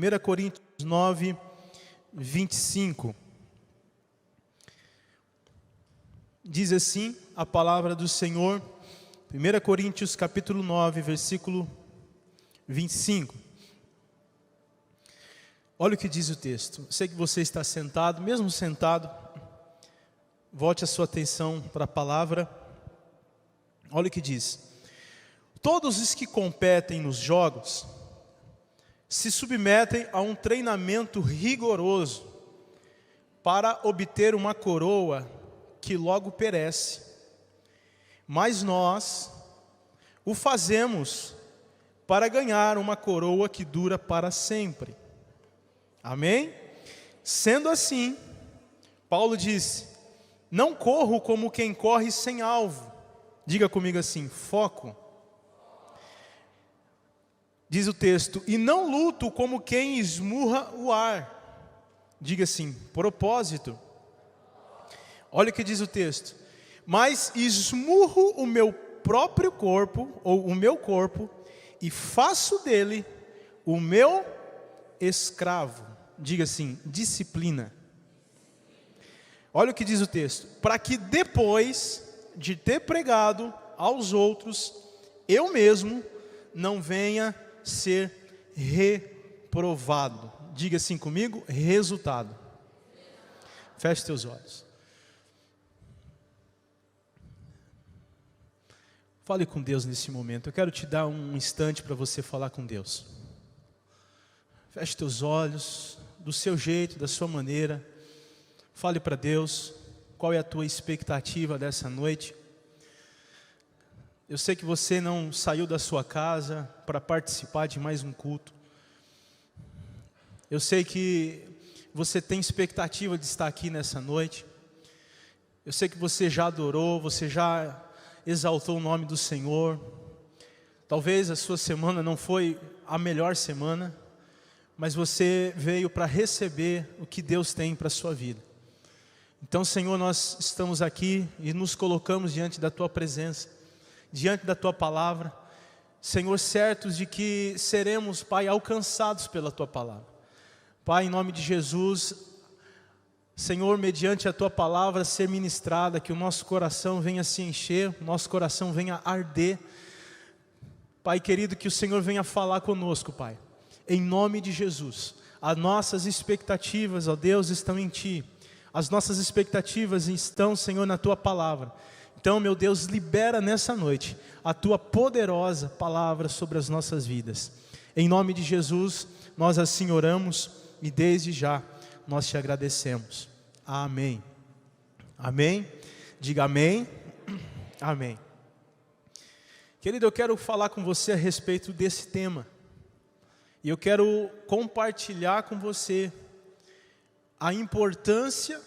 1 Coríntios 9, 25. Diz assim a palavra do Senhor, 1 Coríntios capítulo 9, versículo 25. Olha o que diz o texto. Sei que você está sentado, mesmo sentado, volte a sua atenção para a palavra. Olha o que diz. Todos os que competem nos jogos se submetem a um treinamento rigoroso para obter uma coroa que logo perece. Mas nós o fazemos para ganhar uma coroa que dura para sempre. Amém? Sendo assim, Paulo disse: não corro como quem corre sem alvo. Diga comigo assim: foco. Diz o texto: e não luto como quem esmurra o ar. Diga assim: propósito. Olha o que diz o texto: mas esmurro o meu próprio corpo, ou o meu corpo, e faço dele o meu escravo. Diga assim: disciplina. Olha o que diz o texto: para que depois de ter pregado aos outros, eu mesmo não venha ser reprovado. Diga assim comigo: resultado. Feche teus olhos. Fale com Deus nesse momento. Eu quero te dar um instante para você falar com Deus. Feche teus olhos, do seu jeito, da sua maneira. Fale para Deus qual é a tua expectativa dessa noite. Eu sei que você não saiu da sua casa para participar de mais um culto. Eu sei que você tem expectativa de estar aqui nessa noite. Eu sei que você já adorou, você já exaltou o nome do Senhor. Talvez a sua semana não foi a melhor semana, mas você veio para receber o que Deus tem para a sua vida. Então, Senhor, nós estamos aqui e nos colocamos diante da Tua presença, diante da Tua palavra, Senhor, certos de que seremos, Pai, alcançados pela Tua palavra. Pai, em nome de Jesus, Senhor, mediante a Tua palavra ser ministrada, que o nosso coração venha se encher, o nosso coração venha arder. Pai querido, que o Senhor venha falar conosco, Pai. Em nome de Jesus, as nossas expectativas, ó Deus, estão em Ti. As nossas expectativas estão, Senhor, na Tua palavra. Então, meu Deus, libera nessa noite a Tua poderosa palavra sobre as nossas vidas. Em nome de Jesus, nós assim oramos e desde já nós Te agradecemos. Amém. Amém. Diga amém. Amém. Querido, eu quero falar com você a respeito desse tema. E eu quero compartilhar com você a importância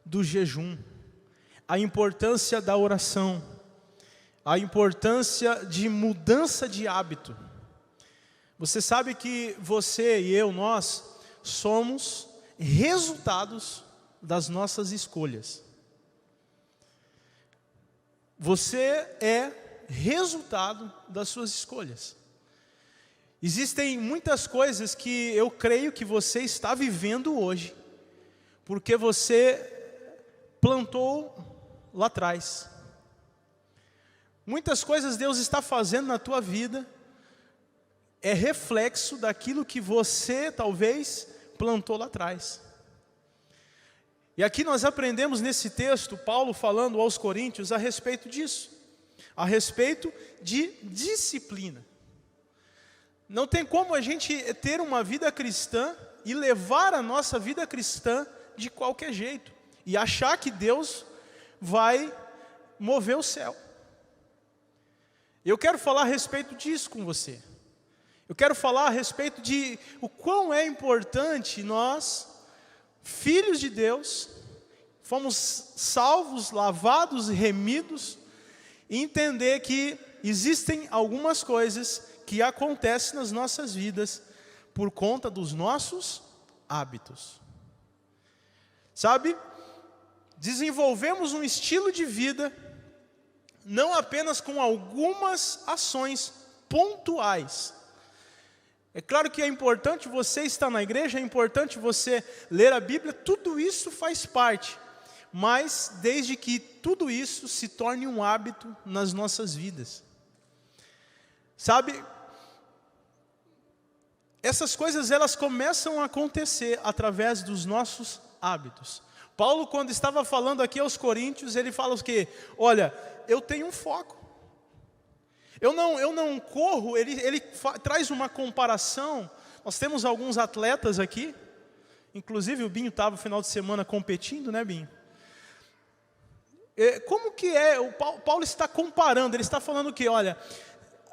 do jejum, a importância da oração, a importância de mudança de hábito. Você sabe que você e eu, nós somos resultados das nossas escolhas. Você é resultado das suas escolhas. Existem muitas coisas que eu creio que você está vivendo hoje, porque você plantou lá atrás. Muitas coisas Deus está fazendo na tua vida, é reflexo daquilo que você talvez plantou lá atrás. E aqui nós aprendemos nesse texto, Paulo falando aos Coríntios a respeito disso, a respeito de disciplina. Não tem como a gente ter uma vida cristã e levar a nossa vida cristã de qualquer jeito e achar que Deus vai mover o céu. Eu quero falar a respeito disso com você. Eu quero falar a respeito de o quão é importante nós, filhos de Deus, fomos salvos, lavados e remidos, e entender que existem algumas coisas que acontecem nas nossas vidas por conta dos nossos hábitos. Sabe? Desenvolvemos um estilo de vida não apenas com algumas ações pontuais, É claro que é importante você estar na igreja, é importante você ler a Bíblia, tudo isso faz parte. Mas desde que tudo isso se torne um hábito nas nossas vidas. Sabe, essas coisas elas começam a acontecer através dos nossos hábitos. Paulo, quando estava falando aqui aos Coríntios, ele fala o quê? Olha, eu tenho um foco. Eu não corro, ele traz uma comparação. Nós temos alguns atletas aqui, inclusive o Binho estava no final de semana competindo, né, Binho? Como que é? O Paulo está comparando, ele está falando que, olha,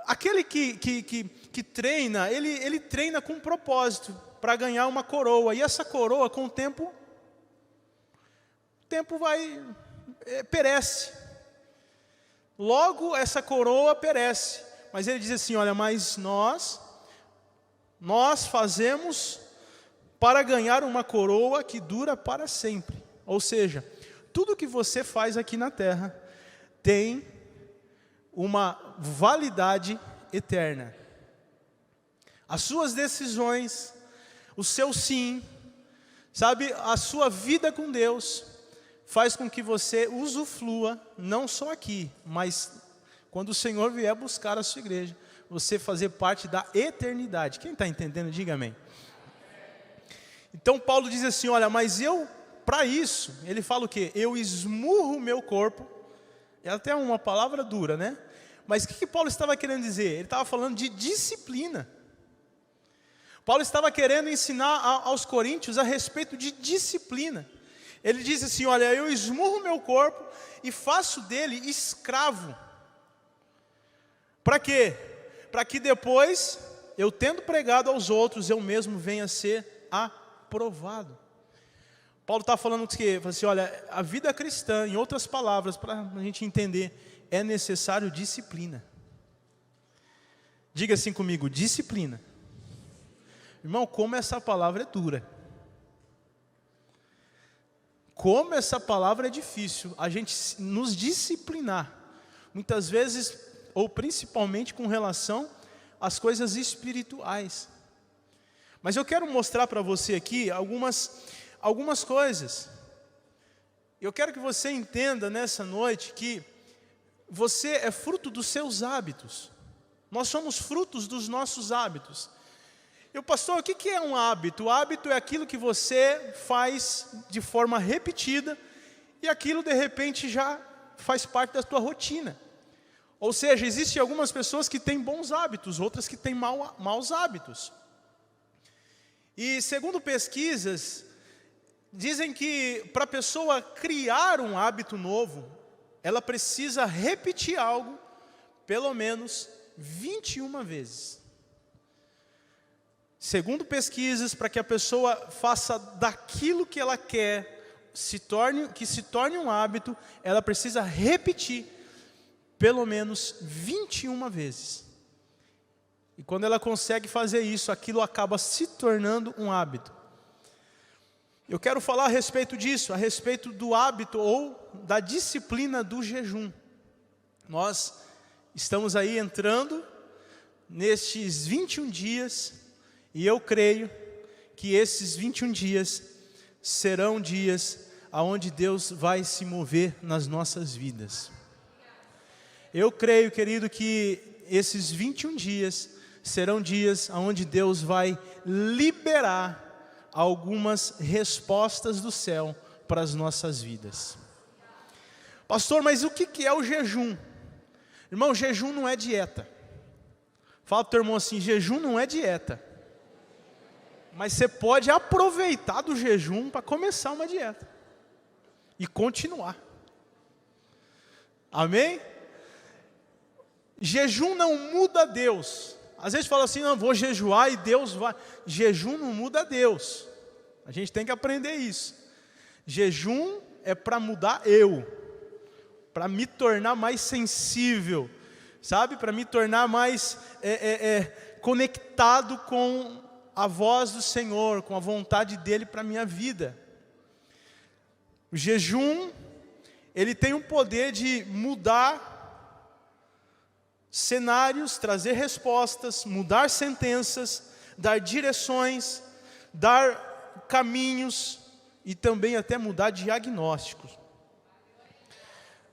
aquele que treina, ele treina com um propósito, para ganhar uma coroa, e essa coroa com o tempo perece. Logo essa coroa perece, mas ele diz assim, olha, mas nós fazemos para ganhar uma coroa que dura para sempre. Ou seja, tudo que você faz aqui na terra tem uma validade eterna. As suas decisões, o seu sim, sabe, a sua vida com Deus, faz com que você usufrua, não só aqui, mas quando o Senhor vier buscar a sua igreja, você fazer parte da eternidade. Quem está entendendo, diga amém. Então Paulo diz assim, olha, mas eu, para isso, ele fala o quê? Eu esmurro o meu corpo, é até uma palavra dura, né? Mas o que Paulo estava querendo dizer? Ele estava falando de disciplina. Paulo estava querendo ensinar aos coríntios a respeito de disciplina. Ele diz assim, olha, eu esmurro meu corpo e faço dele escravo. Para quê? Para que depois, eu tendo pregado aos outros, eu mesmo venha a ser aprovado. Paulo está falando que, assim, olha, a vida cristã, em outras palavras, para a gente entender, é necessário disciplina. Diga assim comigo, disciplina. Irmão, como essa palavra é dura. Como essa palavra é difícil, a gente nos disciplinar, muitas vezes, ou principalmente com relação às coisas espirituais. Mas eu quero mostrar para você aqui algumas coisas. Eu quero que você entenda nessa noite que você é fruto dos seus hábitos. Nós somos frutos dos nossos hábitos. E pastor, o que é um hábito? O hábito é aquilo que você faz de forma repetida e aquilo de repente já faz parte da tua rotina. Ou seja, existem algumas pessoas que têm bons hábitos, outras que têm maus hábitos. E segundo pesquisas, dizem que para a pessoa criar um hábito novo, ela precisa repetir algo pelo menos 21 vezes. Segundo pesquisas, para que a pessoa faça daquilo que ela quer, que se torne um hábito, ela precisa repetir pelo menos 21 vezes. E quando ela consegue fazer isso, aquilo acaba se tornando um hábito. Eu quero falar a respeito disso, a respeito do hábito ou da disciplina do jejum. Nós estamos aí entrando nestes 21 dias, e eu creio que esses 21 dias serão dias onde Deus vai se mover nas nossas vidas. Eu creio, querido, que esses 21 dias serão dias onde Deus vai liberar algumas respostas do céu para as nossas vidas. Pastor, mas o que é o jejum? Irmão, jejum não é dieta. Fala para o teu irmão assim, jejum não é dieta. Mas você pode aproveitar do jejum para começar uma dieta. E continuar. Amém? Jejum não muda Deus. Às vezes fala assim, não, vou jejuar e Deus vai. Jejum não muda Deus. A gente tem que aprender isso. Jejum é para mudar eu. Para me tornar mais sensível. Sabe? Para me tornar mais conectado com a voz do Senhor, com a vontade dEle para a minha vida. O jejum, ele tem o poder de mudar cenários, trazer respostas, mudar sentenças, dar direções, dar caminhos e também até mudar diagnósticos.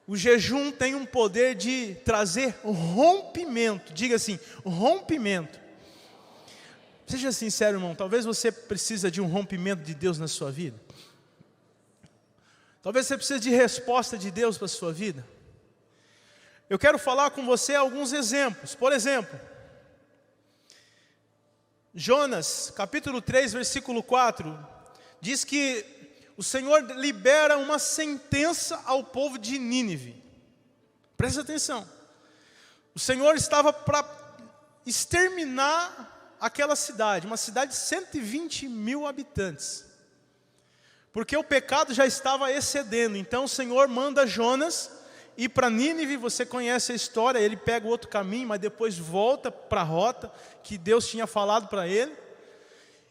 O jejum tem um poder de trazer rompimento. Diga assim, rompimento. Seja sincero, irmão, talvez você precise de um rompimento de Deus na sua vida. Talvez você precise de resposta de Deus para a sua vida. Eu quero falar com você alguns exemplos. Por exemplo, Jonas, capítulo 3, versículo 4, diz que o Senhor libera uma sentença ao povo de Nínive. Presta atenção. O Senhor estava para exterminar aquela cidade, uma cidade de 120 mil habitantes. Porque o pecado já estava excedendo. Então o Senhor manda Jonas ir para Nínive. Você conhece a história, ele pega o outro caminho, mas depois volta para a rota que Deus tinha falado para ele.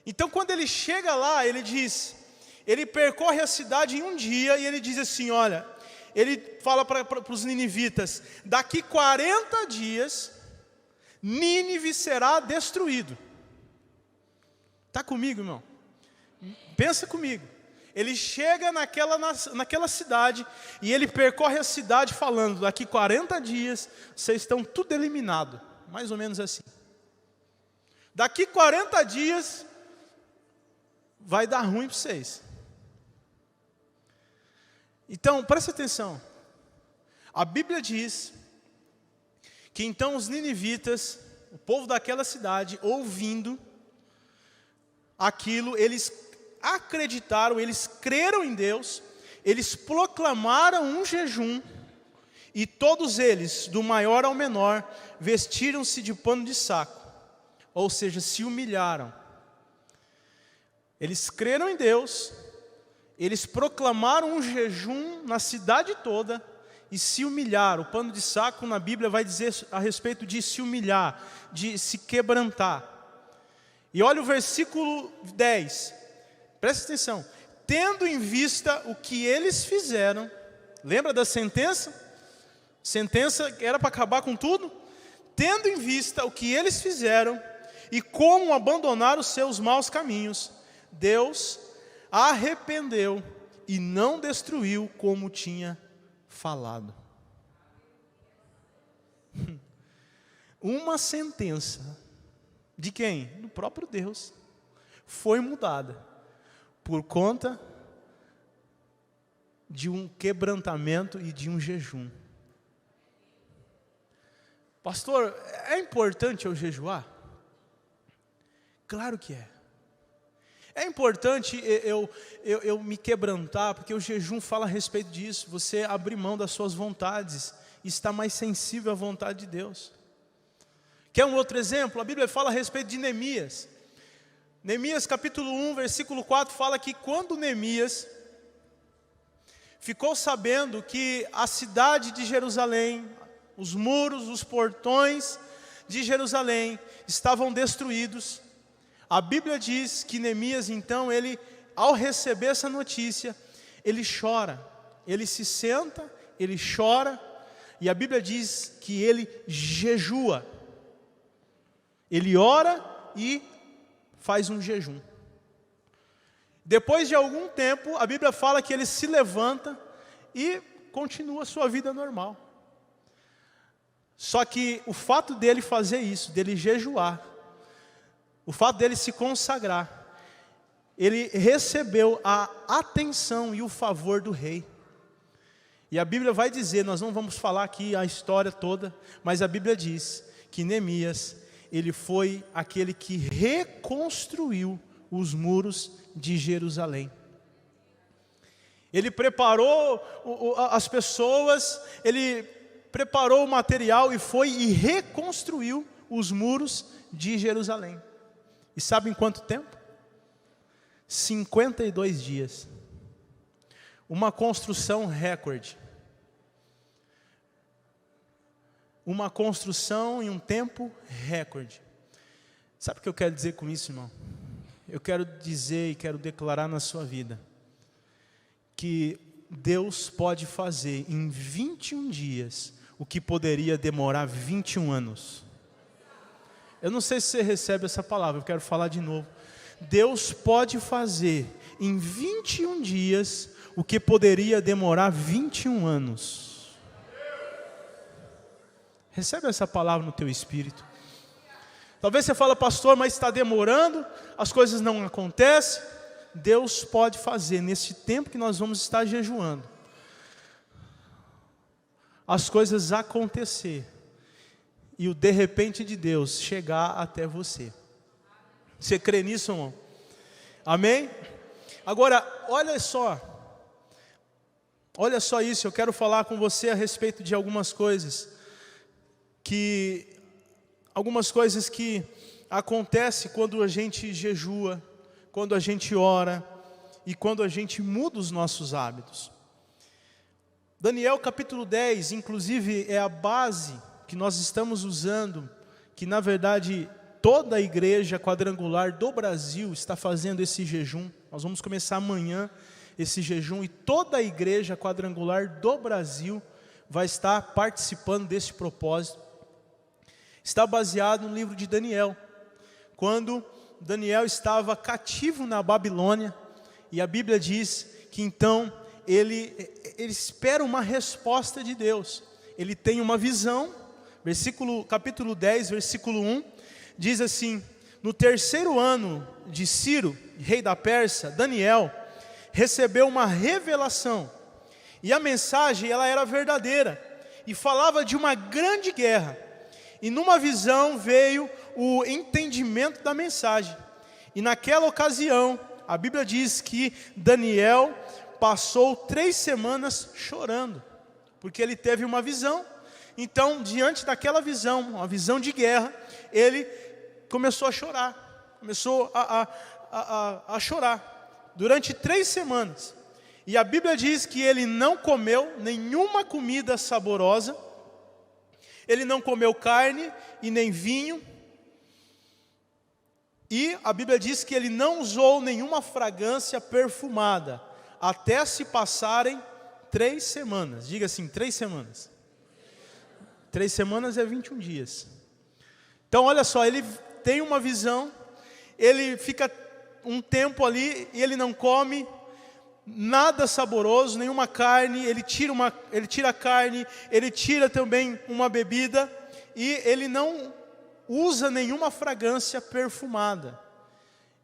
Então quando ele chega lá, ele percorre a cidade em um dia e ele diz assim, olha, ele fala para os ninivitas, daqui 40 dias, Nínive será destruído. Está comigo, irmão? Pensa comigo. Ele chega naquela cidade e ele percorre a cidade falando, daqui 40 dias, vocês estão tudo eliminados. Mais ou menos assim. Daqui 40 dias, vai dar ruim para vocês. Então, presta atenção. A Bíblia diz que então os ninivitas, o povo daquela cidade, ouvindo aquilo, eles acreditaram, eles creram em Deus, eles proclamaram um jejum, e todos eles, do maior ao menor, vestiram-se de pano de saco, ou seja, se humilharam. Eles creram em Deus, eles proclamaram um jejum na cidade toda, e se humilhar. O pano de saco na Bíblia vai dizer a respeito de se humilhar, de se quebrantar. E olha o versículo 10, presta atenção. Tendo em vista o que eles fizeram, lembra da sentença? Sentença era para acabar com tudo? Tendo em vista o que eles fizeram e como abandonaram os seus maus caminhos, Deus arrependeu e não destruiu como tinha falado. Uma sentença de quem? Do próprio Deus. Foi mudada por conta de um quebrantamento e de um jejum. Pastor, é importante eu jejuar? Claro que é. É importante eu me quebrantar, porque o jejum fala a respeito disso. Você abrir mão das suas vontades e estar mais sensível à vontade de Deus. Quer um outro exemplo? A Bíblia fala a respeito de Neemias. Neemias capítulo 1, versículo 4 fala que quando Neemias ficou sabendo que a cidade de Jerusalém, os muros, os portões de Jerusalém estavam destruídos, a Bíblia diz que Neemias, então, ao receber essa notícia, ele chora, ele se senta, ele chora, e a Bíblia diz que ele jejua. Ele ora e faz um jejum. Depois de algum tempo, a Bíblia fala que ele se levanta e continua a sua vida normal. Só que o fato dele fazer isso, dele jejuar, o fato dele se consagrar, ele recebeu a atenção e o favor do rei. E a Bíblia vai dizer, nós não vamos falar aqui a história toda, mas a Bíblia diz que Neemias, ele foi aquele que reconstruiu os muros de Jerusalém. Ele preparou as pessoas, ele preparou o material e foi e reconstruiu os muros de Jerusalém. E sabe em quanto tempo? 52 dias. Uma construção recorde. Uma construção em um tempo recorde. Sabe o que eu quero dizer com isso, irmão? Eu quero dizer e quero declarar na sua vida que Deus pode fazer em 21 dias o que poderia demorar 21 anos. Eu não sei se você recebe essa palavra, eu quero falar de novo. Deus pode fazer em 21 dias o que poderia demorar 21 anos. Recebe essa palavra no teu espírito. Talvez você fale, pastor, mas está demorando, as coisas não acontecem. Deus pode fazer nesse tempo que nós vamos estar jejuando, as coisas acontecer e o de repente de Deus chegar até você. Você crê nisso, irmão? Amém? Agora, olha só isso, eu quero falar com você a respeito de algumas coisas que acontecem quando a gente jejua, quando a gente ora e quando a gente muda os nossos hábitos. Daniel capítulo 10, inclusive, é a base que nós estamos usando, que na verdade toda a igreja quadrangular do Brasil está fazendo esse jejum. Nós vamos começar amanhã esse jejum e toda a igreja quadrangular do Brasil vai estar participando desse propósito. Está baseado no livro de Daniel, quando Daniel estava cativo na Babilônia, e a Bíblia diz que então ele espera uma resposta de Deus. Ele tem uma visão, capítulo 10, versículo 1, diz assim: no terceiro ano de Ciro, rei da Pérsia, Daniel recebeu uma revelação, e a mensagem ela era verdadeira, e falava de uma grande guerra, e numa visão veio o entendimento da mensagem, e naquela ocasião, a Bíblia diz que Daniel passou 3 semanas chorando, porque ele teve uma visão. Então, diante daquela visão, uma visão de guerra, ele começou a chorar, começou a chorar, durante 3 semanas, e a Bíblia diz que ele não comeu nenhuma comida saborosa, ele não comeu carne e nem vinho, e a Bíblia diz que ele não usou nenhuma fragrância perfumada, até se passarem 3 semanas, diga assim, 3 semanas, 3 semanas é 21 dias, então olha só, ele tem uma visão, ele fica um tempo ali e ele não come nada saboroso, nenhuma carne, ele tira a carne, ele tira também uma bebida, e ele não usa nenhuma fragrância perfumada.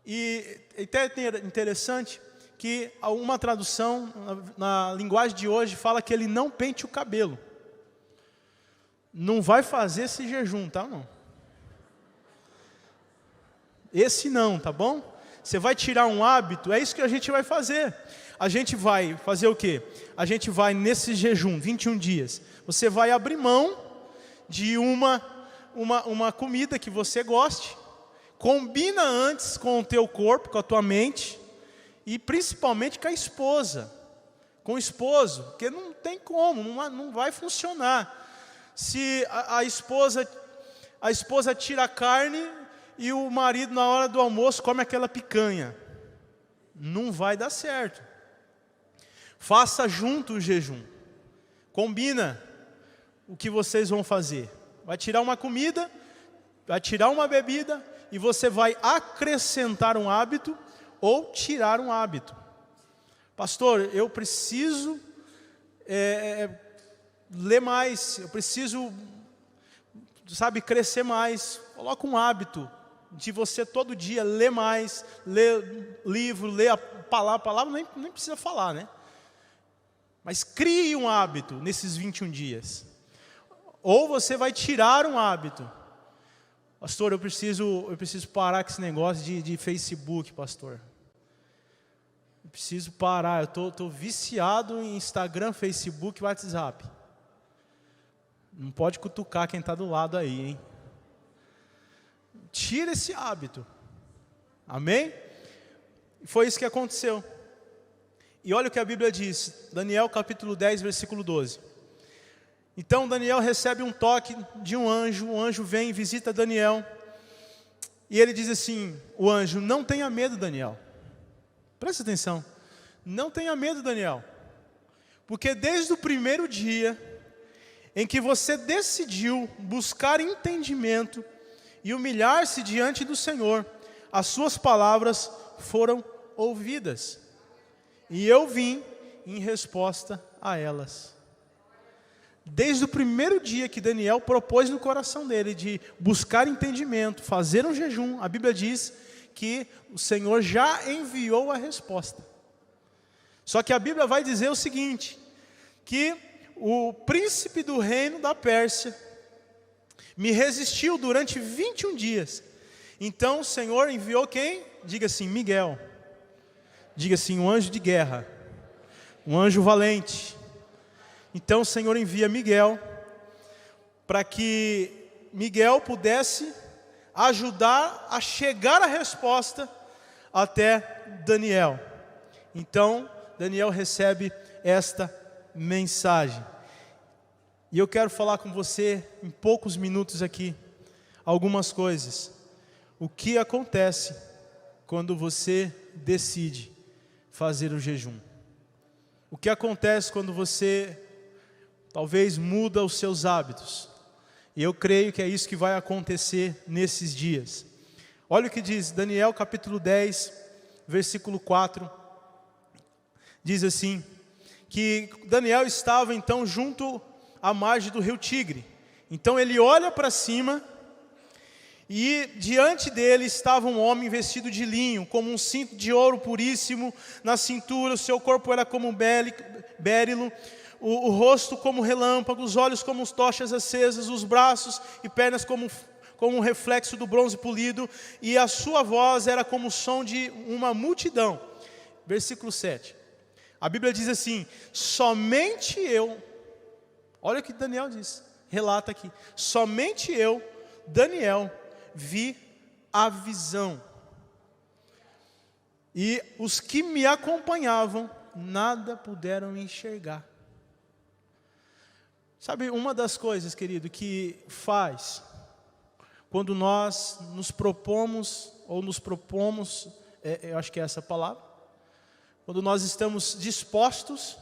E até é interessante que uma tradução na linguagem de hoje fala que ele não pente o cabelo. Não vai fazer esse jejum, tá, não? Esse não, tá bom? Você vai tirar um hábito, é isso que a gente vai fazer. A gente vai fazer o quê? A gente vai nesse jejum, 21 dias. Você vai abrir mão de uma comida que você goste. Combina antes com o teu corpo, com a tua mente. E principalmente com a esposa. Com o esposo, porque não tem como, não vai funcionar. Se a esposa tira a carne e o marido na hora do almoço come aquela picanha, não vai dar certo. Faça junto o jejum, combina o que vocês vão fazer. Vai tirar uma comida, vai tirar uma bebida, e você vai acrescentar um hábito ou tirar um hábito. Pastor, eu preciso ler mais, eu preciso, crescer mais. Coloca um hábito de você todo dia ler mais, ler livro, ler a palavra nem precisa falar, né? Mas crie um hábito nesses 21 dias. Ou você vai tirar um hábito. Pastor, eu preciso parar com esse negócio de Facebook, pastor. Eu preciso parar, eu tô viciado em Instagram, Facebook, WhatsApp. Não pode cutucar quem está do lado aí, hein? Tira esse hábito. Amém? E foi isso que aconteceu. E olha o que a Bíblia diz. Daniel capítulo 10, versículo 12. Então Daniel recebe um toque de um anjo. O anjo vem e visita Daniel. E ele diz assim, o anjo: não tenha medo, Daniel. Presta atenção. Não tenha medo, Daniel. Porque desde o primeiro dia em que você decidiu buscar entendimento e humilhar-se diante do Senhor, as suas palavras foram ouvidas, e eu vim em resposta a elas. Desde o primeiro dia que Daniel propôs no coração dele de buscar entendimento, fazer um jejum, a Bíblia diz que o Senhor já enviou a resposta. Só que a Bíblia vai dizer o seguinte, que o príncipe do reino da Pérsia me resistiu durante 21 dias. Então o Senhor enviou quem? Diga assim, Miguel. Diga assim, um anjo de guerra, um anjo valente. Então o Senhor envia Miguel, para que Miguel pudesse ajudar a chegar a resposta até Daniel. Então Daniel recebe esta mensagem. E eu quero falar com você em poucos minutos aqui, algumas coisas. O que acontece quando você decide fazer o jejum? O que acontece quando você talvez muda os seus hábitos? E eu creio que é isso que vai acontecer nesses dias. Olha o que diz Daniel capítulo 10, versículo 4. Diz assim, que Daniel estava então junto à margem do rio Tigre. Então ele olha para cima, e diante dele estava um homem vestido de linho, como um cinto de ouro puríssimo na cintura, o seu corpo era como um bérilo, o rosto como relâmpago, os olhos como tochas acesas, os braços e pernas como um reflexo do bronze polido, e a sua voz era como o som de uma multidão. Versículo 7. A Bíblia diz assim, somente eu, olha o que Daniel diz, relata aqui, somente eu, Daniel, vi a visão, e os que me acompanhavam nada puderam enxergar. Sabe, uma das coisas, querido, que faz quando nós nos propomos, eu acho que é essa palavra, quando nós estamos dispostos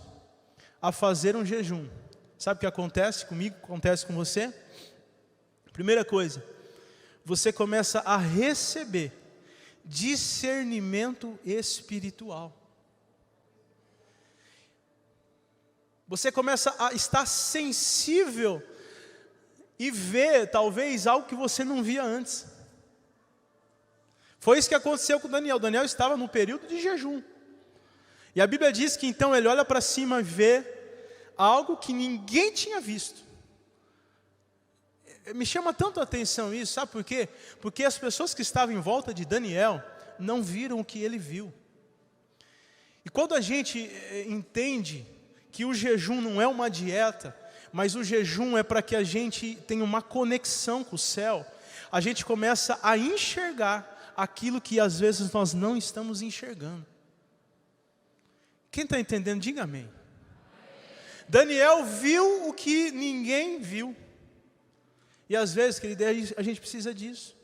a fazer um jejum. Sabe o que acontece comigo, acontece com você? Primeira coisa, você começa a receber discernimento espiritual. Você começa a estar sensível e ver talvez algo que você não via antes. Foi isso que aconteceu com Daniel. Daniel estava no período de jejum. E a Bíblia diz que então ele olha para cima e vê algo que ninguém tinha visto. Me chama tanto a atenção isso, sabe por quê? Porque as pessoas que estavam em volta de Daniel não viram o que ele viu. E quando a gente entende que o jejum não é uma dieta, mas o jejum é para que a gente tenha uma conexão com o céu, a gente começa a enxergar aquilo que às vezes nós não estamos enxergando. Quem está entendendo, diga amém. Daniel viu o que ninguém viu. E às vezes, querido, a gente precisa disso.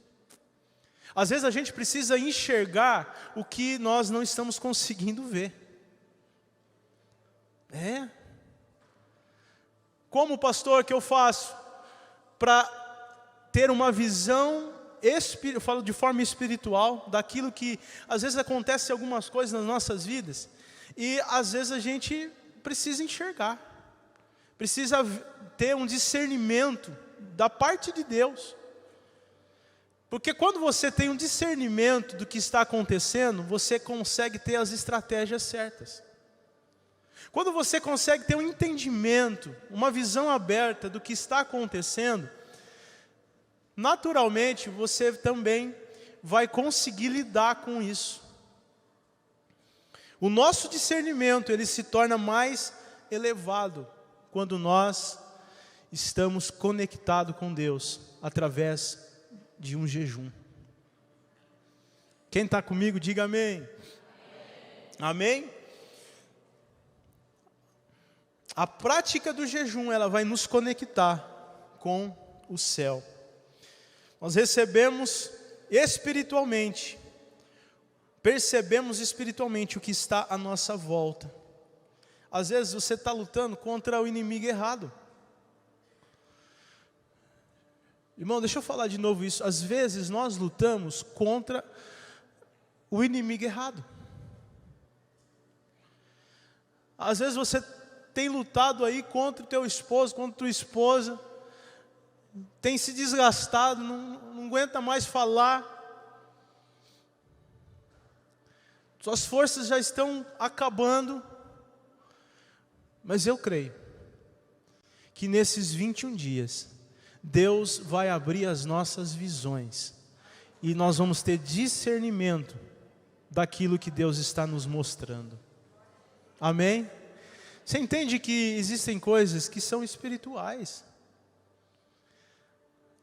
Às vezes a gente precisa enxergar o que nós não estamos conseguindo ver. Como pastor, que eu faço para ter uma visão, eu falo de forma espiritual, daquilo que às vezes acontece algumas coisas nas nossas vidas, e às vezes a gente precisa enxergar, precisa ter um discernimento da parte de Deus. Porque quando você tem um discernimento do que está acontecendo, você consegue ter as estratégias certas. Quando você consegue ter um entendimento, uma visão aberta do que está acontecendo, naturalmente você também vai conseguir lidar com isso. O nosso discernimento, ele se torna mais elevado quando nós estamos conectados com Deus através de um jejum. Quem está comigo, diga amém. Amém? A prática do jejum, ela vai nos conectar com o céu. Nós recebemos espiritualmente, percebemos espiritualmente o que está à nossa volta. Às vezes você está lutando contra o inimigo errado. Irmão, deixa eu falar de novo isso. Às vezes nós lutamos contra o inimigo errado. Às vezes você tem lutado aí contra o teu esposo, contra a tua esposa, tem se desgastado, não aguenta mais falar, suas forças já estão acabando, mas eu creio que nesses 21 dias, Deus vai abrir as nossas visões, e nós vamos ter discernimento daquilo que Deus está nos mostrando. Amém? Você entende que existem coisas que são espirituais.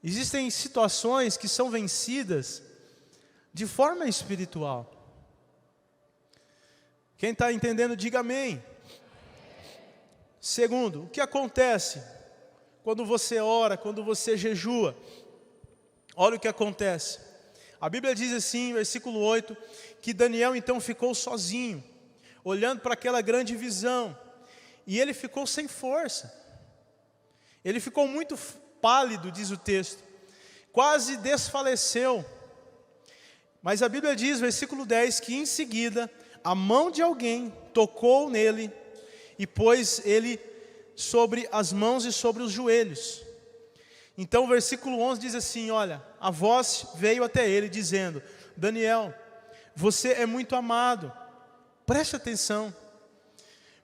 Existem situações que são vencidas de forma espiritual. Quem está entendendo, diga amém. Segundo, o que acontece quando você ora, quando você jejua? Olha o que acontece. A Bíblia diz assim, versículo 8, que Daniel então ficou sozinho, olhando para aquela grande visão, e ele ficou sem força, ele ficou muito pálido, diz o texto, quase desfaleceu. Mas a Bíblia diz, versículo 10, que em seguida, a mão de alguém tocou nele, e pôs ele sobre as mãos e sobre os joelhos. Então o versículo 11 diz assim, olha, a voz veio até ele dizendo, Daniel, você é muito amado, preste atenção,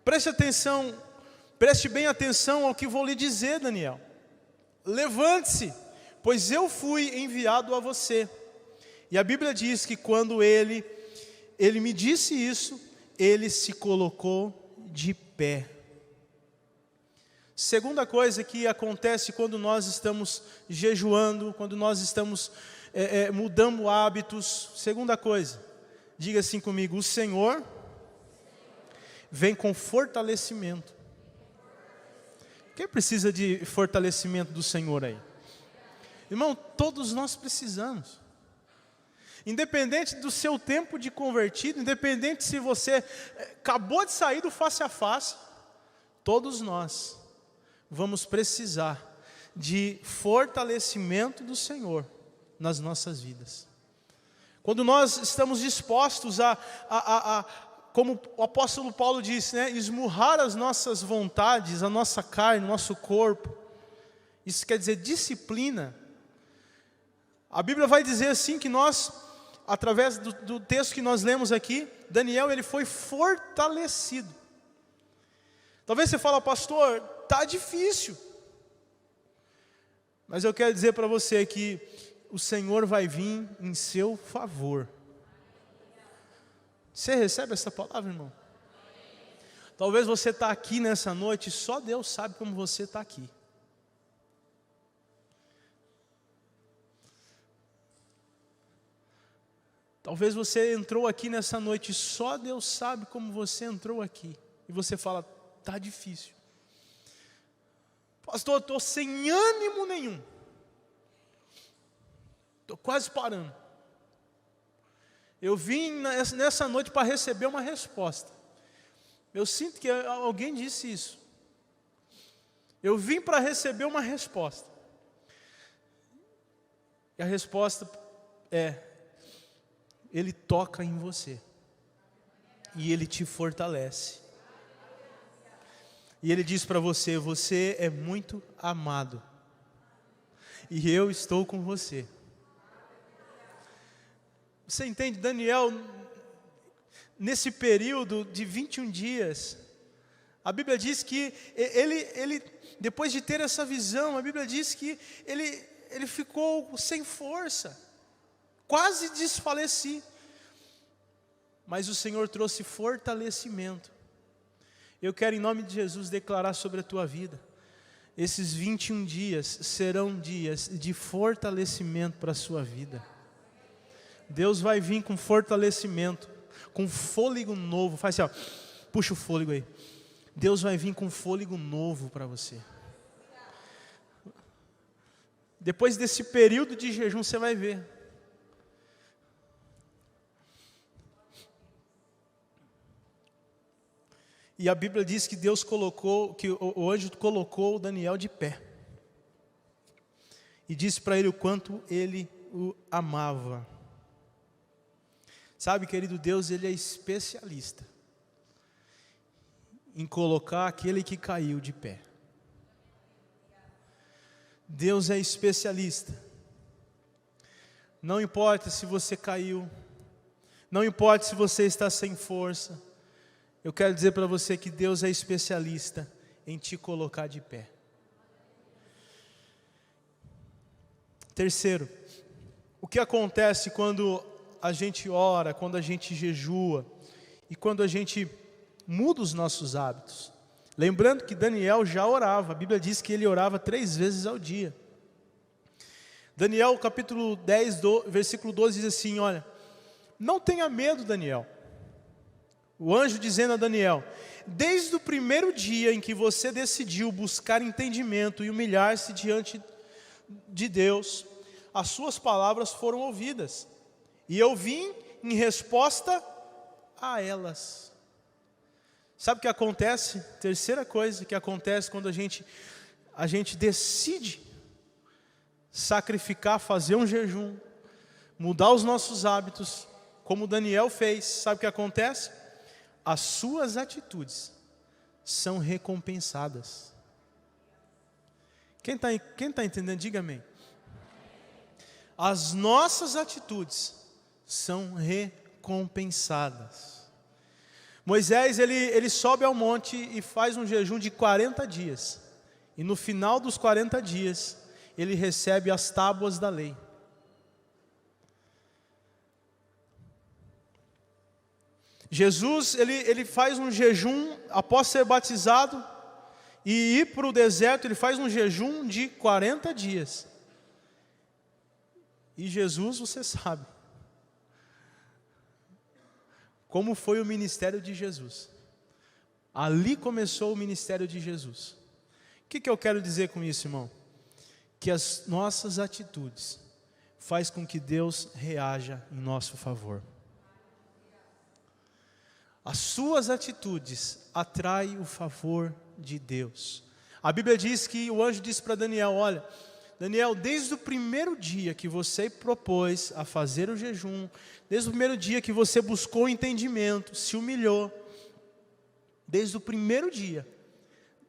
preste bem atenção ao que vou lhe dizer, Daniel. Levante-se, pois eu fui enviado a você. E a Bíblia diz que quando ele me disse isso, ele se colocou de pé. Segunda coisa que acontece quando nós estamos jejuando, quando nós estamos mudando hábitos. Segunda coisa, diga assim comigo, o Senhor vem com fortalecimento. Quem precisa de fortalecimento do Senhor aí? Irmão, todos nós precisamos. Independente do seu tempo de convertido, independente se você acabou de sair do face a face, todos nós vamos precisar de fortalecimento do Senhor nas nossas vidas. Quando nós estamos dispostos como o apóstolo Paulo disse, né, esmurrar as nossas vontades, a nossa carne, o nosso corpo, isso quer dizer disciplina. A Bíblia vai dizer assim que nós, através do texto que nós lemos aqui, Daniel ele foi fortalecido. Talvez você fale, pastor, está difícil. Mas eu quero dizer para você que o Senhor vai vir em seu favor. Você recebe essa palavra, irmão? Talvez você está aqui nessa noite, só Deus sabe como você está aqui. Talvez você entrou aqui nessa noite, só Deus sabe como você entrou aqui. E você fala, está difícil. Pastor, eu estou sem ânimo nenhum. Estou quase parando. Eu vim nessa noite para receber uma resposta. Eu sinto que alguém disse isso. Eu vim para receber uma resposta. E a resposta é, Ele toca em você. E Ele te fortalece. E Ele diz para você, você é muito amado. E eu estou com você. Você entende, Daniel, nesse período de 21 dias, a Bíblia diz que ele depois de ter essa visão, a Bíblia diz que ele ficou sem força, quase desfaleci. Mas o Senhor trouxe fortalecimento. Eu quero em nome de Jesus declarar sobre a tua vida, esses 21 dias serão dias de fortalecimento para a sua vida. Deus vai vir com fortalecimento, com fôlego novo. Faz assim, ó, puxa o fôlego aí. Deus vai vir com fôlego novo para você. Depois desse período de jejum, você vai ver. E a Bíblia diz que Deus colocou, que o anjo colocou Daniel de pé. e disse para ele o quanto ele o amava. Sabe, querido, Deus, Ele é especialista em colocar aquele que caiu de pé. Deus é especialista. Não importa se você caiu, não importa se você está sem força, eu quero dizer para você que Deus é especialista em te colocar de pé. Terceiro, o que acontece quando a gente ora, quando a gente jejua e quando a gente muda os nossos hábitos? Lembrando que Daniel já orava, a Bíblia diz que ele orava 3 vezes ao dia. Daniel capítulo 10, versículo 12 diz assim, olha, não tenha medo, Daniel. O anjo dizendo a Daniel, desde o primeiro dia em que você decidiu buscar entendimento e humilhar-se diante de Deus, as suas palavras foram ouvidas, e eu vim em resposta a elas. Sabe o que acontece? Terceira coisa que acontece quando a gente decide sacrificar, fazer um jejum, mudar os nossos hábitos, como Daniel fez. Sabe o que acontece? As suas atitudes são recompensadas. Quem está entendendo, diga amém. As nossas atitudes são recompensadas. Moisés, ele sobe ao monte e faz um jejum de 40 dias. E no final dos 40 dias, ele recebe as tábuas da lei. Jesus, ele faz um jejum após ser batizado e ir para o deserto, ele faz um jejum de 40 dias. E Jesus, você sabe como foi o ministério de Jesus. Ali começou o ministério de Jesus. O que eu quero dizer com isso, irmão? Que as nossas atitudes faz com que Deus reaja em nosso favor. As suas atitudes atraem o favor de Deus. A Bíblia diz que o anjo disse para Daniel, olha, Daniel, desde o primeiro dia que você propôs a fazer o jejum, desde o primeiro dia que você buscou o entendimento, se humilhou, desde o primeiro dia,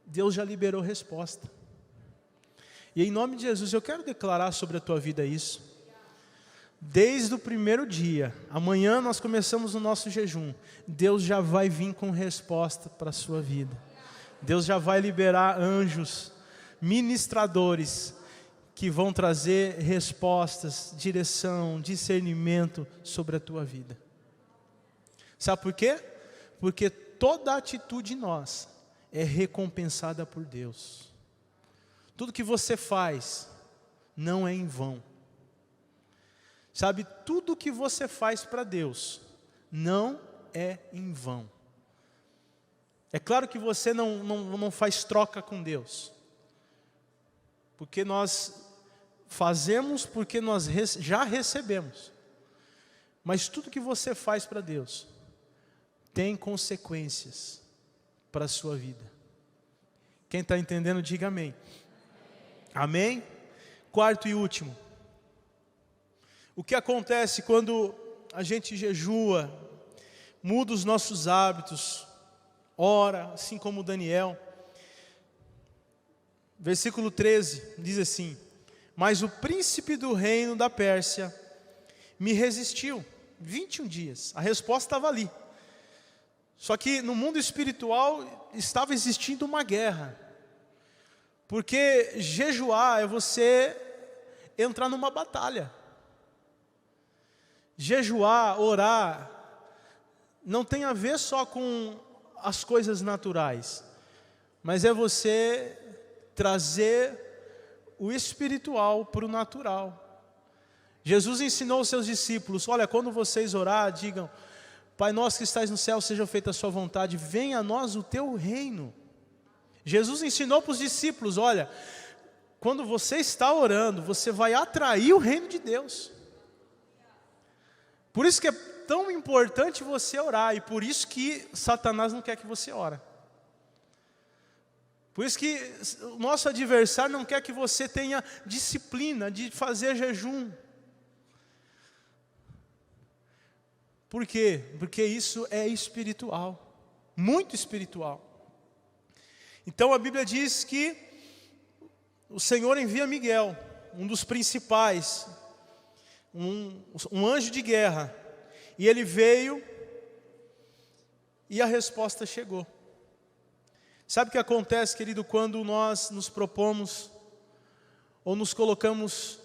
Deus já liberou resposta. E em nome de Jesus, eu quero declarar sobre a tua vida isso. Desde o primeiro dia, amanhã nós começamos o nosso jejum, Deus já vai vir com resposta para a sua vida. Deus já vai liberar anjos, ministradores, que vão trazer respostas, direção, discernimento sobre a tua vida. Sabe por quê? Porque toda atitude nossa é recompensada por Deus. Tudo que você faz não é em vão. Sabe, tudo que você faz para Deus não é em vão. É claro que você não faz troca com Deus, porque nós fazemos porque nós já recebemos. Mas tudo que você faz para Deus tem consequências para a sua vida. Quem está entendendo, diga amém. Amém? Quarto e último. O que acontece quando a gente jejua, muda os nossos hábitos, ora, assim como Daniel. Versículo 13 diz assim, mas o príncipe do reino da Pérsia me resistiu 21 dias. A resposta estava ali. Só que no mundo espiritual estava existindo uma guerra. Porque jejuar é você entrar numa batalha. Jejuar, orar, não tem a ver só com as coisas naturais, mas é você trazer o espiritual para o natural. Jesus ensinou aos seus discípulos, olha, quando vocês orar, digam, Pai nosso que estais no céu, seja feita a sua vontade, venha a nós o teu reino. Jesus ensinou para os discípulos, olha, quando você está orando, você vai atrair o reino de Deus. Por isso que é tão importante você orar, e por isso que Satanás não quer que você ore. Por isso que o nosso adversário não quer que você tenha disciplina de fazer jejum. Por quê? Porque isso é espiritual, muito espiritual. Então a Bíblia diz que o Senhor envia Miguel, um dos principais, um anjo de guerra, e ele veio e a resposta chegou. Sabe o que acontece, querido, quando nós nos propomos ou nos colocamos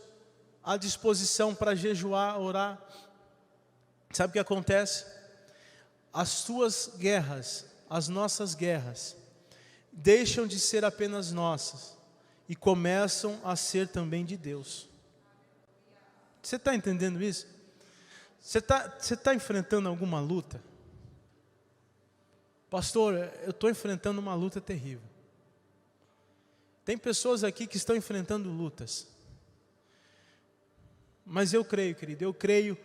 à disposição para jejuar, orar? Sabe o que acontece? As suas guerras, as nossas guerras, deixam de ser apenas nossas e começam a ser também de Deus. Você está entendendo isso? Você tá enfrentando alguma luta? Pastor, eu estou enfrentando uma luta terrível. Tem pessoas aqui que estão enfrentando lutas. Mas eu creio, querido, eu creio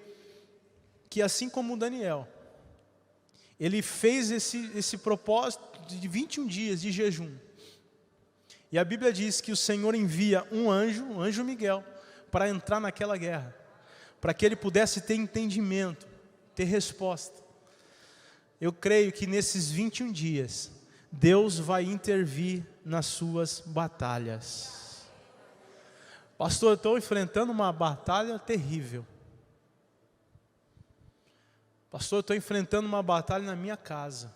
que assim como Daniel, ele fez esse propósito de 21 dias de jejum. E a Bíblia diz que o Senhor envia um anjo Miguel, para entrar naquela guerra, para que ele pudesse ter entendimento, ter resposta. Eu creio que nesses 21 dias, Deus vai intervir nas suas batalhas. Pastor, eu estou enfrentando uma batalha terrível. Pastor, eu estou enfrentando uma batalha na minha casa.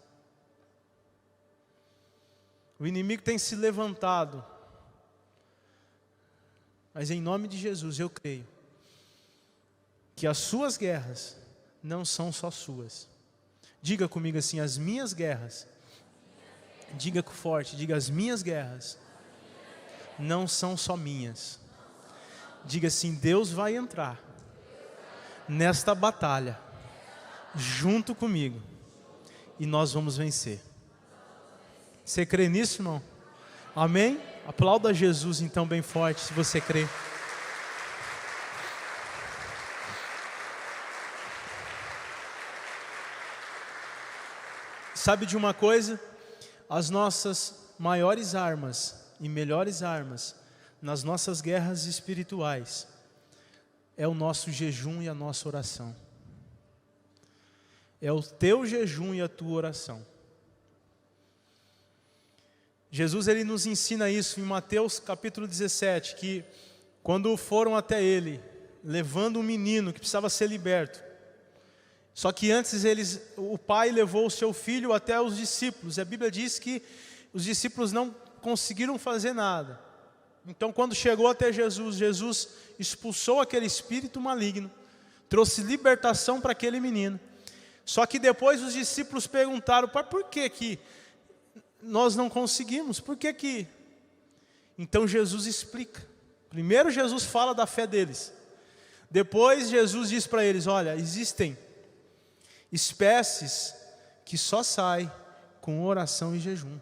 O inimigo tem se levantado. Mas em nome de Jesus eu creio que as suas guerras não são só suas. Diga comigo assim, as minhas guerras. Diga forte, diga, as minhas guerras não são só minhas. Diga assim, Deus vai entrar nesta batalha junto comigo e nós vamos vencer. Você crê nisso, irmão? Amém? Aplauda Jesus então bem forte, se você crê. Sabe de uma coisa? As nossas maiores armas e melhores armas nas nossas guerras espirituais é o nosso jejum e a nossa oração. É o teu jejum e a tua oração. Jesus, ele nos ensina isso em Mateus capítulo 17, que quando foram até ele, levando um menino que precisava ser liberto, só que antes o pai levou o seu filho até os discípulos, e a Bíblia diz que os discípulos não conseguiram fazer nada. Então quando chegou até Jesus, Jesus expulsou aquele espírito maligno, trouxe libertação para aquele menino. Só que depois os discípulos perguntaram, pai, por que nós não conseguimos? Por que? Então Jesus explica. Primeiro Jesus fala da fé deles. Depois Jesus diz para eles, olha, existem espécies que só saem com oração e jejum.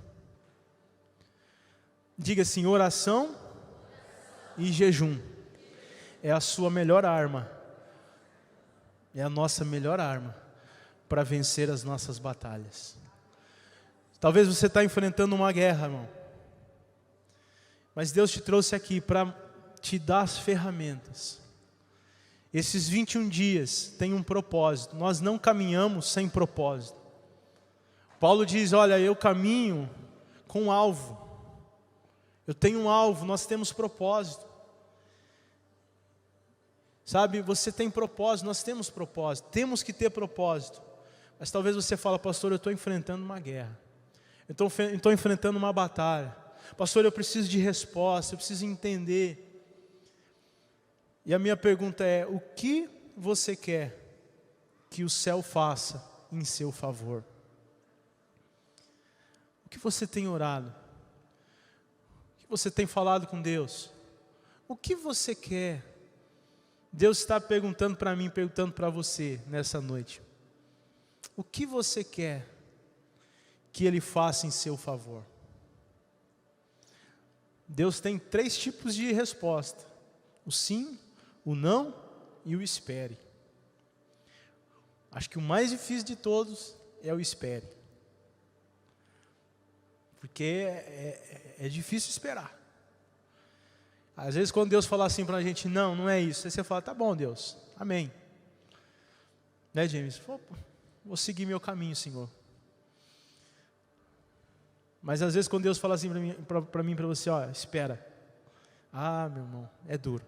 Diga assim, oração e jejum é a sua melhor arma. É a nossa melhor arma para vencer as nossas batalhas. Talvez você está enfrentando uma guerra, irmão. Mas Deus te trouxe aqui para te dar as ferramentas. Esses 21 dias têm um propósito. Nós não caminhamos sem propósito. Paulo diz, olha, eu caminho com um alvo. Eu tenho um alvo, nós temos propósito. Sabe, você tem propósito, nós temos propósito. Temos que ter propósito. Mas talvez você fale, pastor, eu estou enfrentando uma guerra. Eu estou enfrentando uma batalha. Pastor, eu preciso de resposta, eu preciso entender. E a minha pergunta é, o que você quer que o céu faça em seu favor? O que você tem orado? O que você tem falado com Deus? O que você quer? Deus está perguntando para mim, perguntando para você nessa noite. O que você quer que Ele faça em seu favor? Deus tem 3 tipos de resposta: o sim, o não e o espere. Acho que o mais difícil de todos é o espere. porque é difícil esperar. Às vezes quando Deus fala assim para a gente, não é isso, aí você fala, tá bom Deus, amém. Né, James? Vou seguir meu caminho, Senhor. Mas às vezes quando Deus fala assim para mim, para você, ó, espera. Meu irmão, é duro.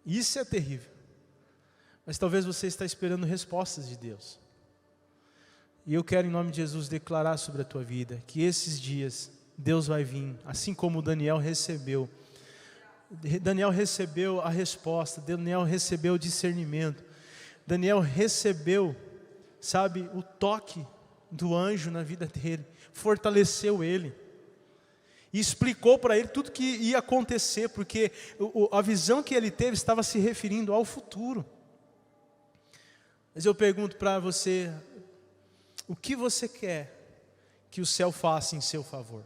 Isso é terrível. Mas talvez você está esperando respostas de Deus. E eu quero em nome de Jesus declarar sobre a tua vida, que esses dias Deus vai vir, assim como Daniel recebeu. Daniel recebeu a resposta, Daniel recebeu o discernimento. Daniel recebeu, sabe, o toque do anjo na vida dele, fortaleceu ele, e explicou para ele tudo que ia acontecer, porque a visão que ele teve estava se referindo ao futuro. Mas eu pergunto para você, o que você quer que o céu faça em seu favor?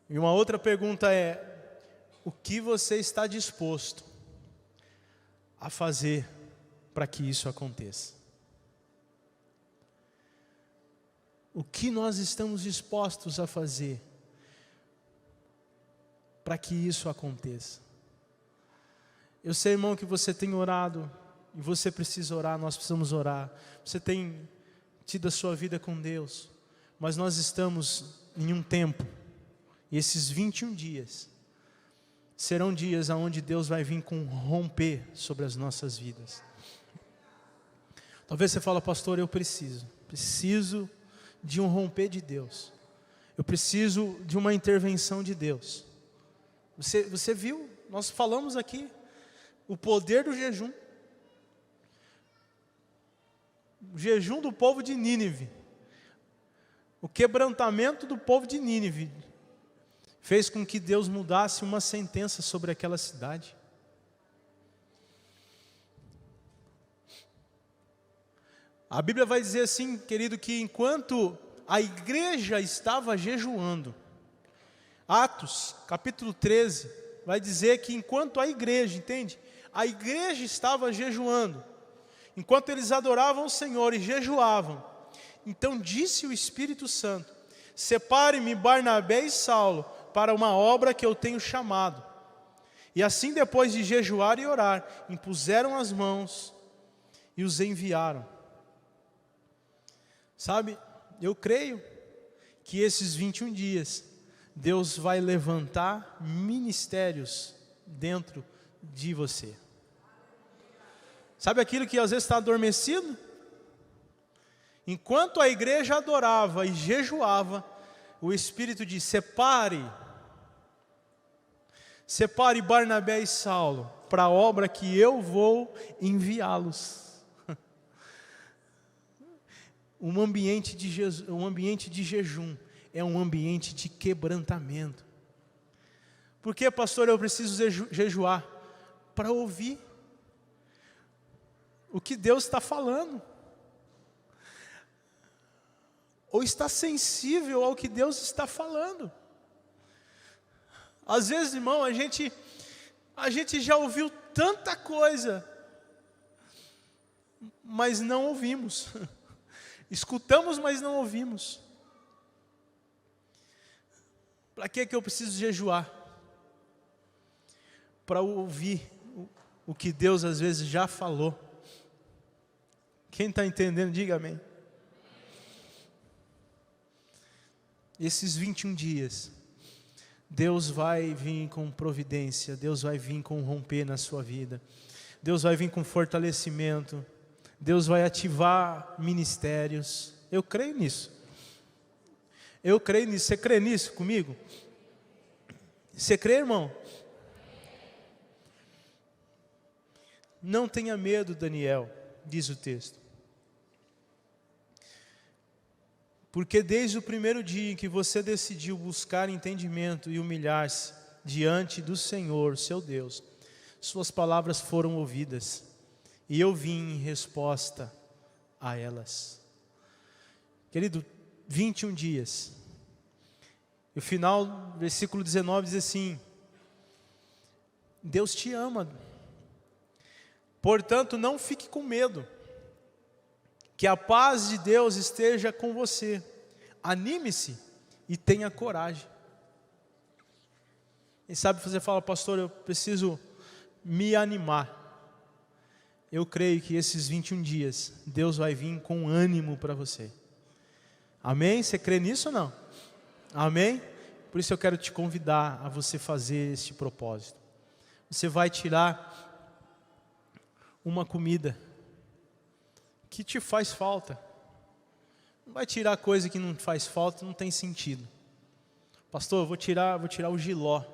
E uma outra pergunta é, o que você está disposto a fazer para que isso aconteça? O que nós estamos dispostos a fazer para que isso aconteça? Eu sei, irmão, que você tem orado, e você precisa orar, nós precisamos orar. Você tem tido a sua vida com Deus, mas nós estamos em um tempo, e esses 21 dias, serão dias onde Deus vai vir com romper sobre as nossas vidas. Talvez você fale, pastor, eu preciso de um romper de Deus. Eu preciso de uma intervenção de Deus. Você viu, nós falamos aqui, o poder do jejum. O jejum do povo de Nínive. O quebrantamento do povo de Nínive fez com que Deus mudasse uma sentença sobre aquela cidade. A Bíblia vai dizer assim, querido, que enquanto a igreja estava jejuando, Atos, capítulo 13, vai dizer que enquanto a igreja, entende? A igreja estava jejuando, enquanto eles adoravam o Senhor e jejuavam, então disse o Espírito Santo, separe-me Barnabé e Saulo, para uma obra que eu tenho chamado. E assim depois de jejuar e orar, impuseram as mãos e os enviaram. Sabe, eu creio que esses 21 dias, Deus vai levantar ministérios dentro de você. Sabe aquilo que às vezes está adormecido? Enquanto a igreja adorava e jejuava, o Espírito diz, separe Barnabé e Saulo para a obra que eu vou enviá-los. Um ambiente de jejum é um ambiente de quebrantamento. Por que, pastor, eu preciso jejuar? Para ouvir o que Deus está falando. Ou está sensível ao que Deus está falando. Às vezes, irmão, a gente já ouviu tanta coisa, mas não ouvimos. Escutamos, mas não ouvimos. Para que eu preciso jejuar? Para ouvir o que Deus às vezes já falou. Quem está entendendo, diga amém. Esses 21 dias, Deus vai vir com providência, Deus vai vir com romper na sua vida, Deus vai vir com fortalecimento, Deus vai ativar ministérios. Eu creio nisso. Eu creio nisso. Você crê nisso comigo? Você crê, irmão? Não tenha medo, Daniel, diz o texto. Porque desde o primeiro dia em que você decidiu buscar entendimento e humilhar-se diante do Senhor, seu Deus, suas palavras foram ouvidas, e eu vim em resposta a elas. Querido, 21 dias. E o final, versículo 19 diz assim: Deus te ama, portanto não fique com medo, que a paz de Deus esteja com você. anime-se e tenha coragem. E sabe, você fala, pastor, eu preciso me animar. Eu creio que esses 21 dias, Deus vai vir com ânimo para você. Amém? Você crê nisso ou não? Amém? Por isso eu quero te convidar a você fazer este propósito. Você vai tirar uma comida que te faz falta. Não vai tirar coisa que não faz falta, não tem sentido. Pastor, eu vou tirar o jiló.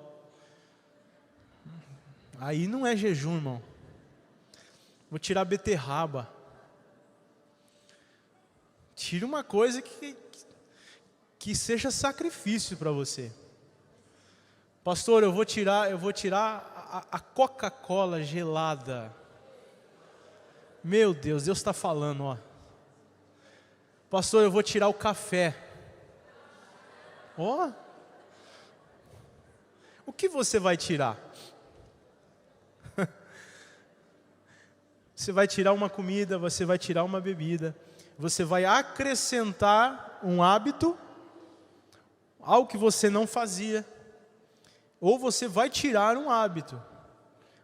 Aí não é jejum, irmão. Vou tirar a beterraba. Tira uma coisa que seja sacrifício para você. Pastor, eu vou tirar a Coca-Cola gelada. Meu Deus, Deus está falando, ó. Pastor, eu vou tirar o café. Ó. O que você vai tirar? Você vai tirar uma comida, você vai tirar uma bebida, você vai acrescentar um hábito, algo que você não fazia, ou você vai tirar um hábito,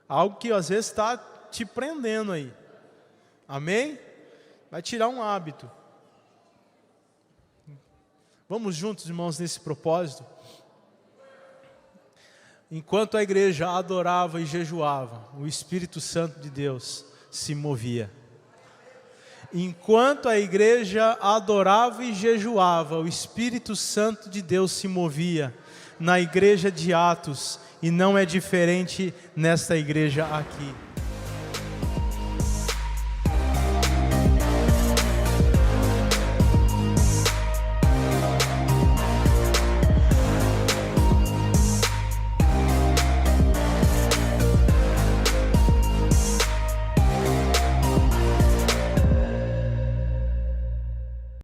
algo que às vezes está te prendendo aí. Amém? Vai tirar um hábito. Vamos juntos, irmãos, nesse propósito? Enquanto a igreja adorava e jejuava, o Espírito Santo de Deus se movia. Enquanto a igreja adorava e jejuava, o Espírito Santo de Deus se movia na igreja de Atos, e não é diferente nesta igreja aqui.